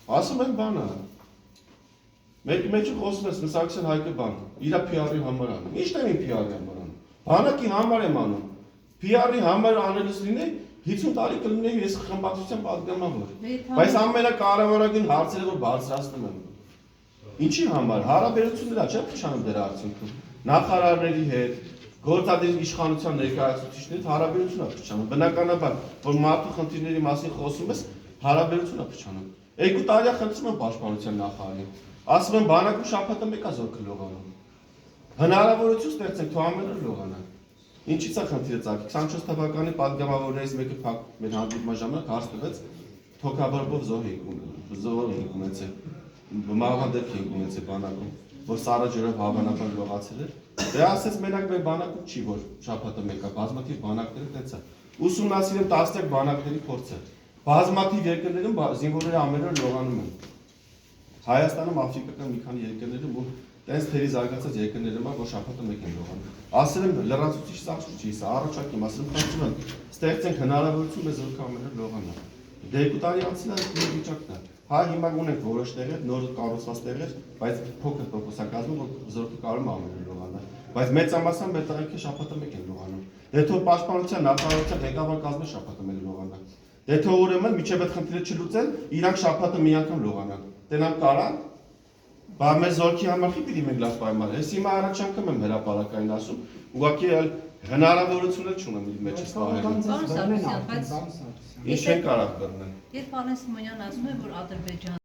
Ասում են բանը։ Մեկի մեջը խոսում ես Սարգսյան Հայկը բան, իրա PR-ի համար անում։ Ի՞նչն եմ PR-ի համար անում։ Բանակի համար եմ անում։ PR-ի համար անելուց լինի 50 տարի կլինեի ես խմբակցության պատգամավոր։ Բայց ամենակարևորագույն հարցերը որ բարձրացնում եմ։ Ինչի համար հարաբերությունները չէ՞ փչանում դրա արդյունքում։ Նախարարների հետ, գործադիր իշխանության ներկայացուցիչների հետ հարաբերությունն է փչանում։ Բնականաբար, որ մարդու խնդիրների մասին խոսում ես, հարաբերությունն է փչանում։ 2 տարի խնդրում եմ պաշտպանության նախարարին։ Ասում եմ բանակում շաբաթը մեկ է զորքը լողանում։ Հնարավորություն ստեղծենք թող ամեն օր լողանա։ Ինչի՞ց է խնդիրը ծագի։ 24 թվականի պատգամավորներից մեկը փակ մեր հանդիպման ժամանակ հարց տվեց թոքաբորբով զոհ ենք ունեցել։ Մահվան դեպք ենք ունեցել բանակում, որ Սարաջորով հավանաբար լողացել էր։ Դե ասեց մենակ մեր բանակում չի, որ շաբաթը մեկ է, բազմաթիվ բանակները տենց է։ Ուսումնասիրել տասնյակ բանակների փորձը։ Բազմաթիվ երկրներում զինվորները ամեն օր լողանում են։ Հայաստանում աֆրիկական մի քանի երկրներում ու տենց թերի զարգացած երկրներում է, որ շաբաթը մեկ են լողանում։ Ասել եմ լրացուցիչ սաղ չի, սա առաջարկում, ասել եմ խնդրում եմ, ստեղծենք հնարավորություն մեզ զորքը ամեն օր լողանա։ Դե 2 տարի անցել է այս վիճակն է։ Հա հիմա ունենք որոշ տեղեր, նոր կառուցված տեղեր, բայց փոքր տոկոսակազմում որ զորքը կարող է ամեն օր լողանա։ Բայց մեծամասամբ մեր տեղեքը շաբաթը մեկ են լողանում։ Դե թող պաշտպանության նախարարության ղեկավար կազմը շաբաթը մեկ լողանա։ Դե թող ուրեմն միջև այդ խնդիրը չլուծեն, իրանք շաբաթը մի անգամ լողանան։ Տենամ կարան, բա մեր զորքի համար չի պիտի մենք լավ պայման։ Ես հիմա առաջ անգամ եմ հրապարակային ասում, ուղղակի էլ հնարավորություն չունեմ իր մեջ սպահելու։ Պարոն Սարգսյան, բայց Ինչ են կարող բռնել։ երբ Արեն Սիմոնյանն ասում է, որ Ադրբեջանը